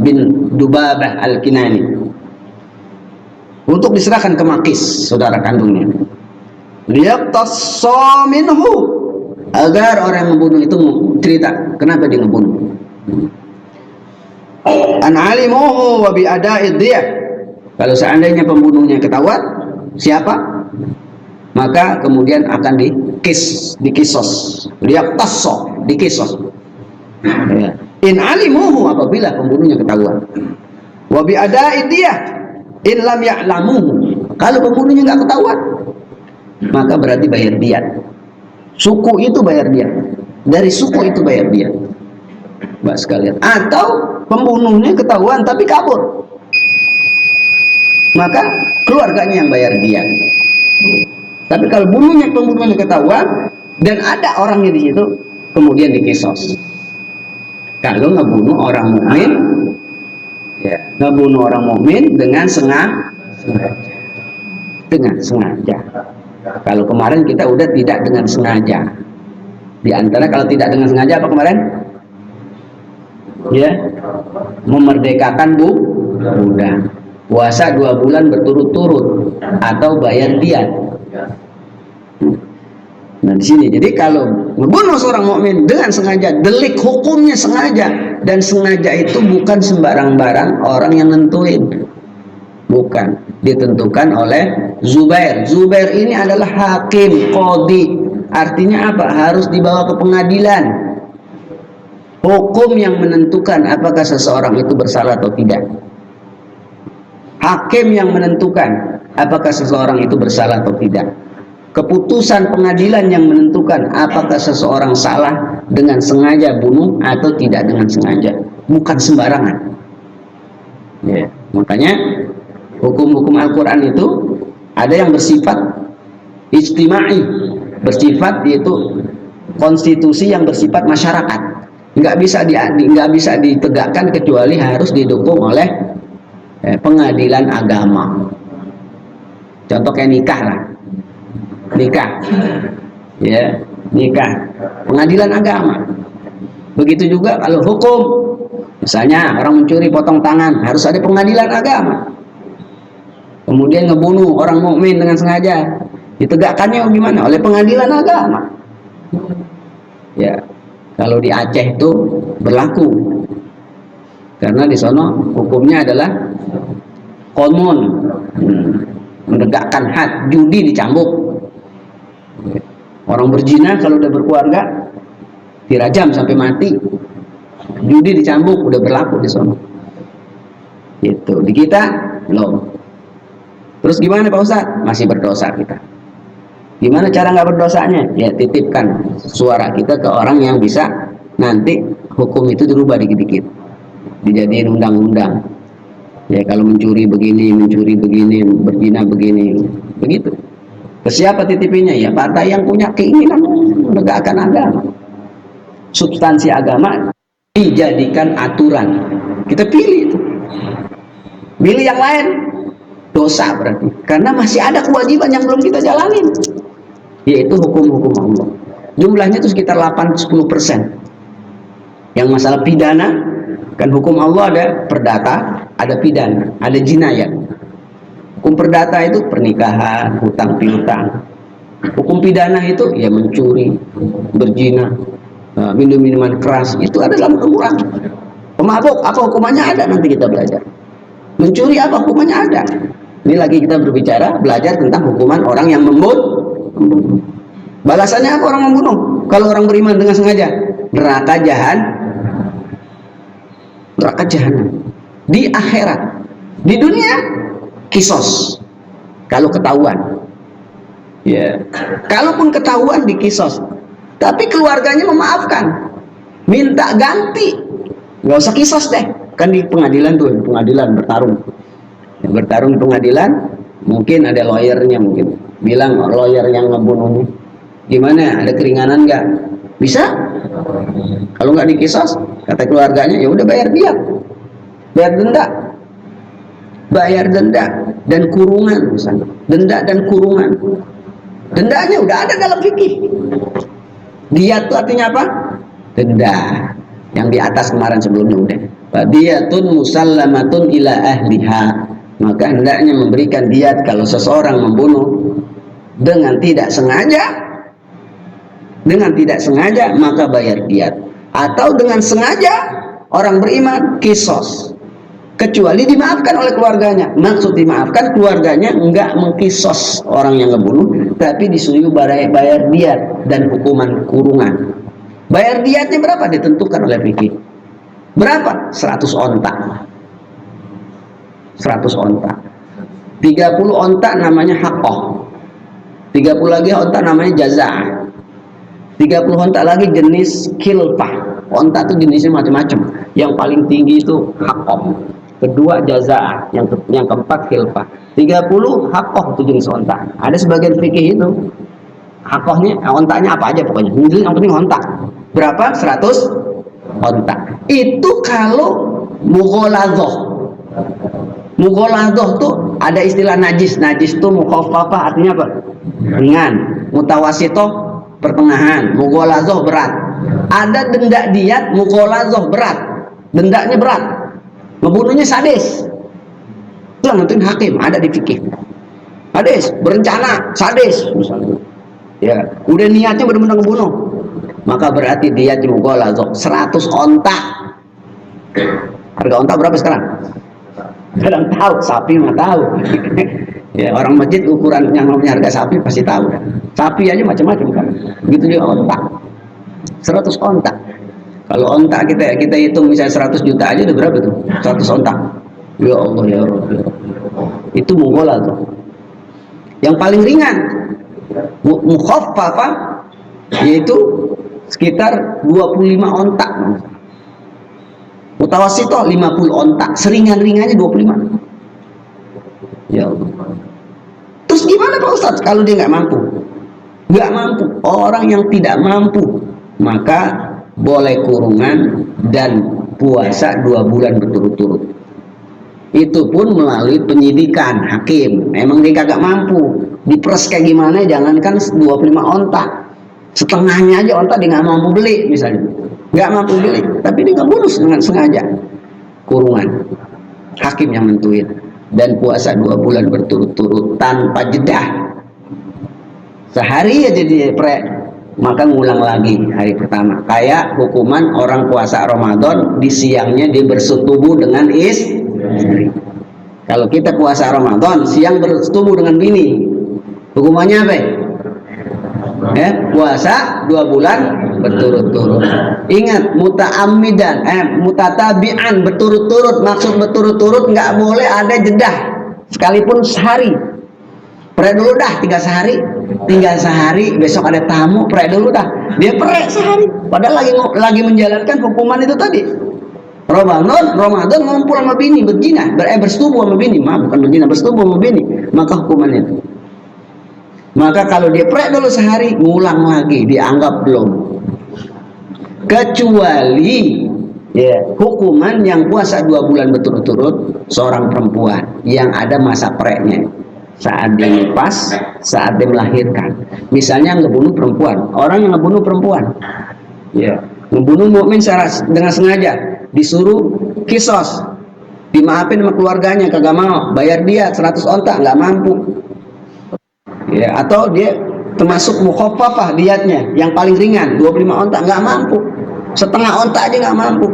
bin Dubabah al-Kinani, untuk diserahkan ke Maqis, saudara kandungnya. Liyaqtassa minhu, agar orang yang membunuh itu cerita kenapa dia membunuh. An alimuhu wa bi ada'id diyah, kalau seandainya pembunuhnya ketahuan siapa, maka kemudian akan dikisos. Liyaqtassa, dikisos. Ya. In alimuhu, apabila pembunuhnya ketahuan. Wa bi ada'id diyah in lam ya'lamuhu, kalau pembunuhnya nggak ketahuan, maka berarti bayar diat. Suku itu bayar diat, dari suku itu bayar diat, Mbak sekalian. Atau pembunuhnya ketahuan tapi kabur, maka keluarganya yang bayar diat. Tapi kalau pembunuhnya ketahuan dan ada orangnya di situ, kemudian dikisos. Kalau ngebunuh orang mukmin, ya, ngebunuh orang mukmin dengan sengaja. Kalau kemarin kita udah tidak dengan sengaja. Di antara kalau tidak dengan sengaja apa kemarin? Ya, memerdekakan budak. Puasa 2 bulan berturut-turut atau bayar diat. Nah di sini, jadi kalau membunuh seorang mukmin dengan sengaja, delik hukumnya sengaja, dan sengaja itu bukan sembarang-barang orang yang nentuin, bukan, ditentukan oleh Zubair. Zubair ini adalah hakim, qadhi, artinya apa? Harus dibawa ke pengadilan. Hukum yang menentukan apakah seseorang itu bersalah atau tidak. Hakim yang menentukan apakah seseorang itu bersalah atau tidak. Keputusan pengadilan yang menentukan apakah seseorang salah dengan sengaja bunuh atau tidak dengan sengaja, bukan sembarangan. Ya, makanya hukum-hukum Al-Quran itu ada yang bersifat ijtimai, bersifat yaitu konstitusi yang bersifat masyarakat, nggak bisa ditegakkan kecuali harus didukung oleh pengadilan agama. Contoh kayak nikah lah. Nikah, ya, nikah, pengadilan agama. Begitu juga kalau hukum, misalnya orang mencuri potong tangan, harus ada pengadilan agama. Kemudian ngebunuh orang mukmin dengan sengaja, ditegakkannya gimana? Oleh pengadilan agama. Ya, kalau di Aceh itu berlaku, karena di sana hukumnya adalah komun, menegakkan had, judi dicambuk. Orang berzina kalau udah berkeluarga dirajam sampai mati, judi dicambuk, udah berlaku di sana. Gitu. Di kita belum. Terus gimana Pak Ustadz? Masih berdosa kita. Gimana cara nggak berdosanya? Ya titipkan suara kita ke orang yang bisa nanti hukum itu dirubah dikit-dikit, dijadiin undang-undang. Ya kalau mencuri begini, berzina begini, begitu. Ke siapa titipinnya? Ya partai yang punya keinginan menegakkan agama. Substansi agama dijadikan aturan. Kita pilih itu. Pilih yang lain, dosa berarti. Karena masih ada kewajiban yang belum kita jalanin, yaitu hukum-hukum Allah. Jumlahnya itu sekitar 8-10%. Yang masalah pidana, kan hukum Allah ada perdata, ada pidana, ada jinayat. Hukum perdata itu pernikahan, hutang piutang. Hukum pidana itu ya mencuri, berzina, minum minuman keras, itu ada dalam Al-Quran. Pemabuk apa hukumannya ada, nanti kita belajar. Mencuri apa hukumannya ada. Ini lagi kita berbicara, belajar tentang hukuman orang yang membunuh. Balasannya apa orang membunuh? Kalau orang beriman dengan sengaja, neraka jahanam. Di akhirat, di dunia kisos. Kalau ketahuan, ya. Kalaupun ketahuan di kisos, tapi keluarganya memaafkan, minta ganti, nggak usah kisos deh. Kan di pengadilan tuh, pengadilan bertarung. Bertarung di pengadilan, mungkin ada lawyernya, mungkin bilang lawyer yang ngebunuhnya, gimana, ada keringanan nggak? Bisa. Kalau nggak dikisos, kata keluarganya, ya udah bayar diat, bayar denda dan kurungan, misalnya denda dan kurungan. Dendanya udah ada dalam fikih. Diat itu artinya apa? Denda. Yang di atas kemarin sebelumnya udah. Diyatun musallamatun ila ahliha. Maka hendaknya memberikan diat kalau seseorang membunuh dengan tidak sengaja, maka bayar diat. Atau dengan sengaja, orang beriman kisos, kecuali dimaafkan oleh keluarganya. Maksud dimaafkan, keluarganya enggak mengkisos orang yang ngebunuh, tapi disuruh bayar diat dan hukuman kurungan. Bayar diatnya berapa? Ditentukan oleh fikih. Berapa? 100 onta. 100 onta. 30 onta namanya haqqah. 30 lagi onta namanya jaza'ah. 30 onta lagi jenis kilpah. Onta itu jenisnya macam-macam. Yang paling tinggi itu haqqah. Kedua jaza'ah. Yang keempat kilpah. 30 haqqah itu jenis onta. Ada sebagian fikih itu haqqahnya, ontanya apa aja pokoknya. Yang penting onta. Berapa? 100 onta. Itu kalau mughaladhah. Mughaladhah tuh ada istilah najis. Najis tuh mukhaffafah, artinya apa? Ringan. Mutawasithah, pertengahan. Mughaladhah, berat. Ada denda diat mughaladhah, berat. Dendanya berat. Ngebunuhnya sadis. Itu yang nentuin hakim, ada di fikih. Sadis, berencana, sadis misalnya. Ya, udah niatnya benar-benar ngebunuh, maka berarti dia mughaladhah 100 onta. Harga onta berapa sekarang? Kadang tahu, sapi mah tahu. Ya, orang masjid ukuran yang namanya harga sapi pasti tahu. Sapi aja macam-macam kan. Begitu juga onta. 100 onta. Kalau onta kita hitung misalnya 100 juta aja udah berapa tuh? 100 onta. Ya Allah ya Rabbi. Itu mughaladhah. Yang paling ringan mukhaffafah yaitu sekitar 25 onta. Mutawassithah 50 onta. Seringan-ringannya 25. Ya Allah. Terus gimana Pak Ustadz kalau dia nggak mampu? Nggak mampu. Orang yang tidak mampu, maka boleh kurungan dan puasa 2 bulan berturut-turut. Itu pun melalui penyidikan hakim. Memang dia kagak mampu, diperes kayak gimana, jangankan 25 onta, setengahnya aja onta dia nggak mampu beli misalnya, nggak mampu beli, tapi dia nggak bunuh dengan sengaja, kurungan. Hakim yang nentuin. Dan puasa 2 bulan berturut-turut tanpa jeda. Sehari aja dia maka ngulang lagi hari pertama. Kayak hukuman orang puasa Ramadan, di siangnya dia bersetubuh dengan istri. Kalau kita puasa Ramadan siang bersetubuh dengan bini, hukumannya apa? Puasa 2 bulan berturut-turut. Ingat, muta'ammidan, mutatabi'an, berturut-turut. Maksud berturut-turut nggak boleh ada jeda sekalipun sehari. Prek dulu dah, tinggal sehari, besok ada tamu, prek dulu dah. Dia prek sehari, padahal lagi menjalankan hukuman itu tadi. Ramadan ngumpul sama bini, berzina, bersetubuh sama bini, bukan berzina, bersetubuh sama bini, maka hukumannya itu. Maka kalau dia prek dulu sehari, ngulang lagi, dianggap belum. Kecuali hukuman yang puasa 2 bulan berturut-turut seorang perempuan yang ada masa preknya, saat dia nipas, saat dia melahirkan. Misalnya ngebunuh perempuan, orang yang ngebunuh perempuan, ngebunuh mukmin dengan sengaja, disuruh kisos, dimaafin sama keluarganya, kagak mau, bayar dia 100 onta, nggak mampu. Atau dia termasuk mukhaffafah diatnya, yang paling ringan 25 onta, nggak mampu, setengah onta aja nggak mampu.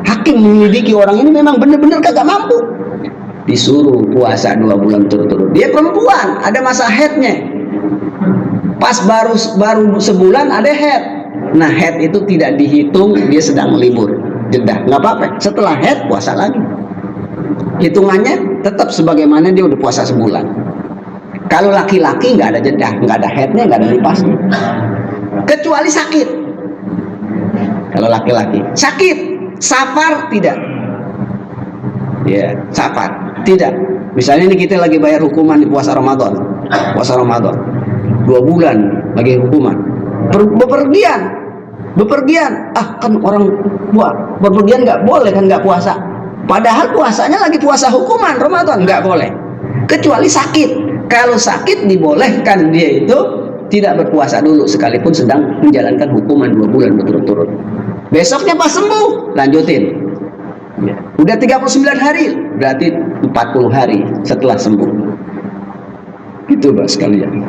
Hakim menyelidiki orang ini memang benar-benar kagak mampu, disuruh puasa 2 bulan turut-turut. Dia perempuan, ada masa haidnya, pas baru sebulan ada haid. Nah, haid itu tidak dihitung, dia sedang libur, jeda, nggak apa-apa. Setelah haid puasa lagi, hitungannya tetap sebagaimana dia udah puasa sebulan. Kalau laki-laki nggak ada jeda, nggak ada haidnya, nggak ada nipasnya, kecuali sakit. Kalau laki-laki sakit, safar tidak, safar tidak. Misalnya ini kita lagi bayar hukuman di puasa Ramadan 2 bulan lagi hukuman, bepergian, kan orang bepergian nggak boleh kan, nggak puasa, padahal puasanya lagi puasa hukuman Ramadan, nggak boleh, kecuali sakit. Kalau sakit dibolehkan dia itu tidak berpuasa dulu sekalipun sedang menjalankan hukuman 2 bulan berturut-turut. Besoknya pas sembuh lanjutin. Udah 39 hari, berarti 40 hari setelah sembuh. Gitu Pak sekalian.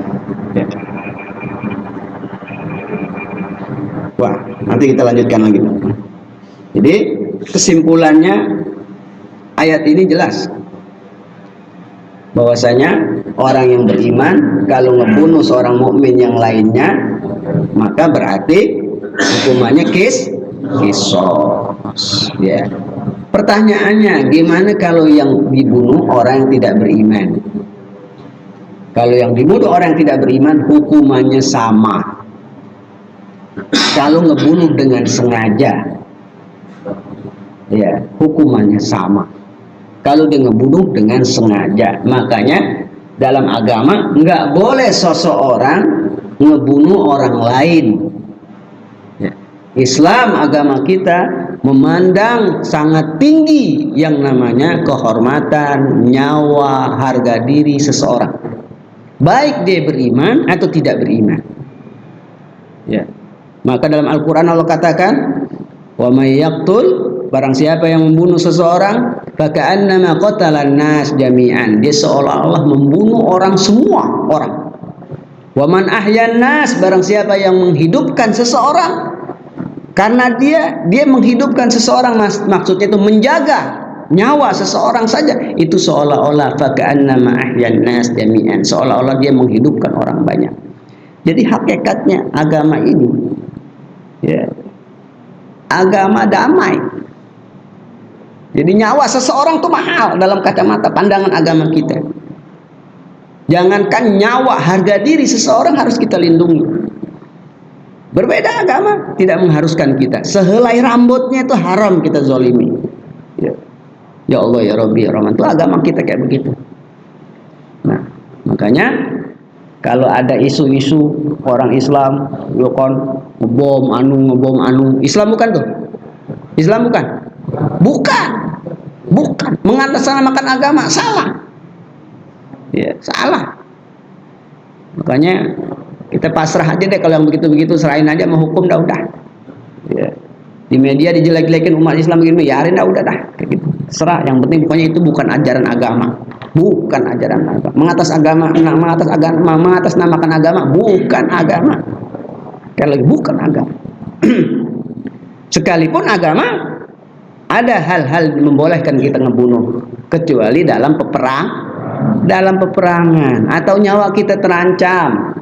Wah, nanti kita lanjutkan lagi. Jadi kesimpulannya ayat ini jelas bahwasanya orang yang beriman kalau ngebunuh seorang mukmin yang lainnya, maka berarti hukumannya kisos. Pertanyaannya, gimana kalau yang dibunuh orang yang tidak beriman? Kalau yang dibunuh orang yang tidak beriman, hukumannya sama. Kalau ngebunuh dengan sengaja, hukumannya sama. Kalau dia ngebunuh dengan sengaja, makanya dalam agama nggak boleh seseorang ngebunuh orang lain. Islam, agama kita memandang sangat tinggi yang namanya kehormatan, nyawa, harga diri seseorang, baik dia beriman atau tidak beriman. Maka dalam Al-Quran Allah katakan, wa may yaqtul, barang siapa yang membunuh seseorang, faka'annama qatalan nas jami'an, dia seolah-olah membunuh orang, semua orang. Wa man ahyan nas, barang siapa yang menghidupkan seseorang, karena dia menghidupkan seseorang, maksudnya itu menjaga nyawa seseorang saja, itu seolah-olah faka'annama ahyan nas jami'an, seolah-olah dia menghidupkan orang banyak. Jadi hakikatnya agama ini agama damai. Jadi nyawa seseorang itu mahal dalam kacamata pandangan agama kita. Jangankan nyawa, harga diri seseorang harus kita lindungi. Berbeda agama tidak mengharuskan kita. Sehelai rambutnya itu haram kita zolimi. Ya Allah ya Rabbi ya Rahman, itu agama kita kayak begitu. Nah, makanya kalau ada isu-isu orang Islam ngebom anu, Islam bukan tuh. Islam bukan. Bukan mengatasnamakan agama, salah. Salah. Makanya kita pasrah aja deh kalau yang begitu-begitu, serahin aja sama hukum dah udah. Di media dijelek-jelekin umat Islam begini, biarin dah udah dah kayak gitu. Serah, yang penting pokoknya itu bukan ajaran agama. Bukan ajaran agama. Mengatasnamakan agama bukan agama. Sekali lagi bukan agama. Sekalipun agama ada hal-hal membolehkan kita ngebunuh, kecuali dalam peperangan atau nyawa kita terancam.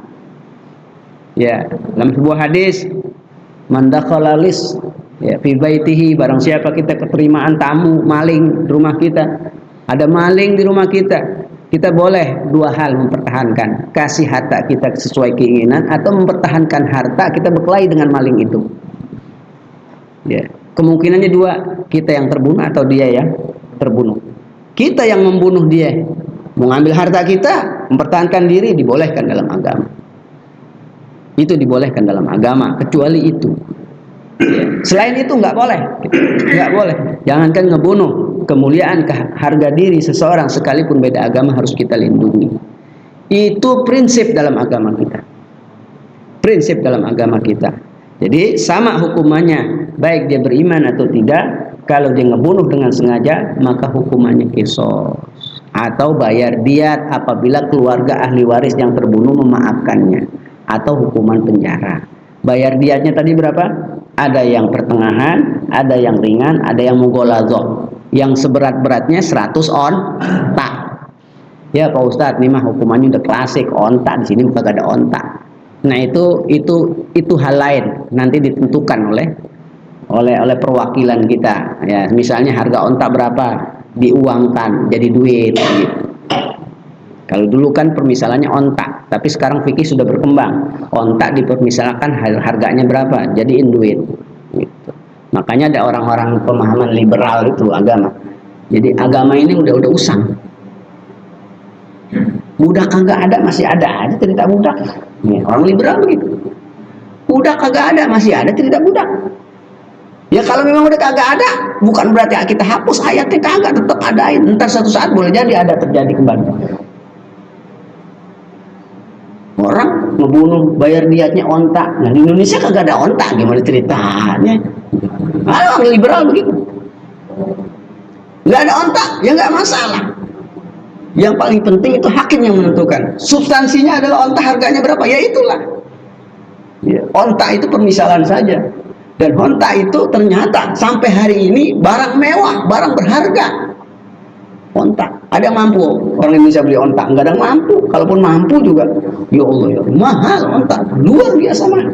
Dalam sebuah hadis, man dakhala lis fi baitihi, barang siapa kita keterimaan tamu maling di rumah kita, ada maling di rumah kita, Kita boleh dua hal mempertahankan, kasih harta kita sesuai keinginan atau mempertahankan harta kita berkelahi dengan maling itu. Ya, kemungkinannya dua, kita yang terbunuh atau dia yang terbunuh. Kita yang membunuh dia, mengambil harta kita, mempertahankan diri dibolehkan dalam agama. Itu dibolehkan dalam agama, kecuali itu. Selain itu nggak boleh, nggak boleh. Jangankan ngebunuh, kemuliaan, harga diri seseorang sekalipun beda agama harus kita lindungi. Itu prinsip dalam agama kita. Prinsip dalam agama kita. Jadi sama hukumannya, baik dia beriman atau tidak. Kalau dia ngebunuh dengan sengaja, maka hukumannya qisas atau bayar diat apabila keluarga ahli waris yang terbunuh memaafkannya, atau hukuman penjara. Bayar diatnya tadi berapa? Ada yang pertengahan, ada yang ringan, ada yang mughaladzah. Yang seberat-beratnya 100 onta. Ya Pak Ustadz, ini mah hukumannya udah klasik, onta, di sini bukan ada onta. Nah itu hal lain, nanti ditentukan oleh perwakilan kita. Ya, misalnya harga onta berapa, diuangkan jadi duit gitu. Kalau dulu kan permisalannya onta, tapi sekarang fikih sudah berkembang. Onta dipermisalkan harganya berapa, jadiin duit. Gitu. Makanya ada orang-orang pemahaman liberal itu agama. Jadi agama ini udah usang. Budak kagak ada, masih ada aja cerita budak. Nih, orang liberal begitu. Budak kagak ada, masih ada cerita budak. Ya kalau memang udah kagak ada, bukan berarti kita hapus ayatnya, kagak, tetap adain. Entar suatu saat boleh jadi ada terjadi kembali. Orang ngebunuh, bayar diatnya onta. Nah di Indonesia kagak ada onta, gimana ceritanya? Nah, orang liberal begitu. Nggak ada onta, ya nggak masalah. Yang paling penting itu hakim yang menentukan. Substansinya adalah onta harganya berapa, ya itulah. Ya, onta itu permisalan saja. Dan onta itu ternyata sampai hari ini barang mewah, barang berharga. Onta, ada yang mampu orang Indonesia beli onta, nggak ada yang mampu. Kalaupun mampu juga, ya Allah ya mahal onta, luar biasa mahal.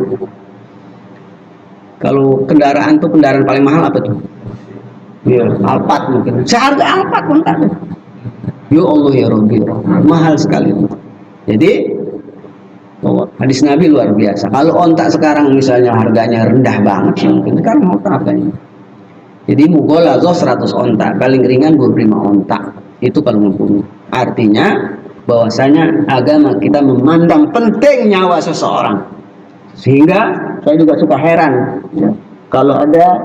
Kalau kendaraan tuh kendaraan paling mahal apa tuh? Ya Alphard mungkin, seharga Alphard onta tuh. Ya Allah ya Rabbi, mahal sekali. Jadi hadis Nabi luar biasa. Kalau onta sekarang misalnya harganya rendah banget, mungkin sekarang onta harganya. Jadi mughaladzah 100 onta, paling ringan 25 onta. Itu kalau membunuh. Artinya bahwasanya agama kita memandang penting nyawa seseorang. Sehingga saya juga suka heran ya, kalau ada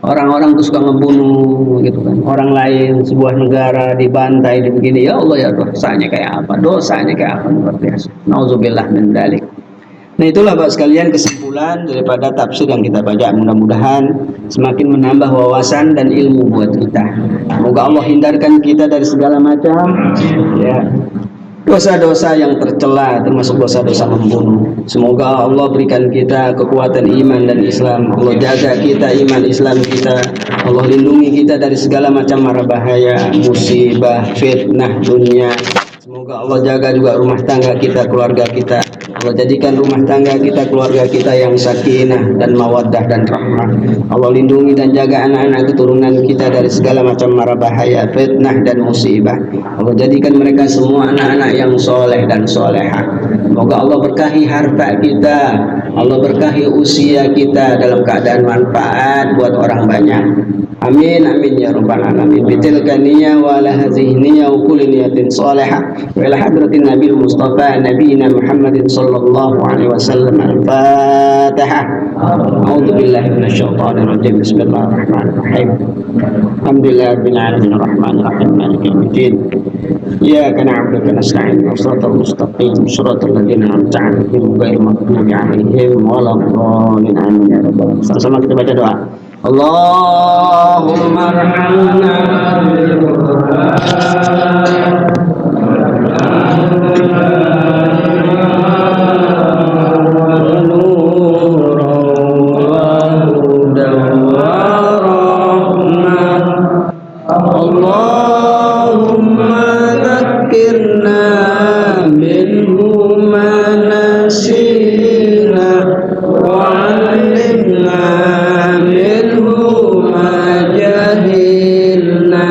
orang-orang tuh suka ngebunuh gitu kan. Orang lain, sebuah negara dibantai begini, ya Allah ya dosanya kayak apa? Dosanya kayak apa? Luar biasa. Nauzubillah min dzalik. Nah itulah Bapak sekalian kesimpulan daripada tafsir yang kita baca, mudah-mudahan semakin menambah wawasan dan ilmu buat kita. Semoga Allah hindarkan kita dari segala macam ya dosa-dosa yang tercela, termasuk dosa-dosa membunuh. Semoga Allah berikan kita kekuatan iman dan Islam. Allah jaga kita, iman Islam kita. Allah lindungi kita dari segala macam mara bahaya, musibah, fitnah dunia. Semoga Allah jaga juga rumah tangga kita, keluarga kita. Allah jadikan rumah tangga kita, keluarga kita yang sakinah dan mawaddah dan rahmah. Allah lindungi dan jaga anak-anak keturunan kita dari segala macam mara bahaya, fitnah dan musibah. Allah jadikan mereka semua anak-anak yang soleh dan solehah. Semoga Allah berkahi harta kita, Allah berkahi usia kita dalam keadaan manfaat buat orang banyak. Amin amin ya rabbal alamin. Bitilka niyya wa ala hadhihi niyya wa kulli niyatin salihah wa ila hadratin nabil mustafa nabiyina Muhammadin sallallahu alaihi wasallam. Al-Fatihah. A'udzu billahi minasyaitonir rajim. Bismillahirrahmanirrahim. Alhamdulillahirabbil alamin arrahmanir rahim maliki yaumiddin. Iyyaka na'budu wa nasta'in shiratal mustaqim shiratal ladzina an'amta 'alaihim ghairil maghdubi 'alaihim waladdallin. Amin ya rabbal alamin. Sama-sama kita baca doa. Allahumma arhamna bil Qur'an Allahumma dzakirna minhu ma nasina wa 'allimna minhu ma jahilna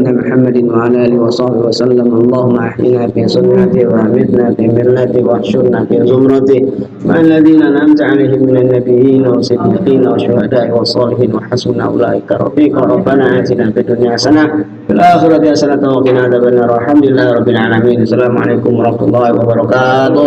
نبينا محمد وعلى آله وصحبه وسلم. اللهم أحينا في سنته وأمتنا في ملته واحشرنا في زمرته مع الذين أنعمت عليهم من النبيين والصديقين والشهداء والصالحين وحسن أولئك رفيقا. ربنا آتنا في الدنيا حسنة في الآخرة حسنة وقنا عذاب النار. الحمد لله رب العالمين. السلام عليكم ورحمة الله وبركاته.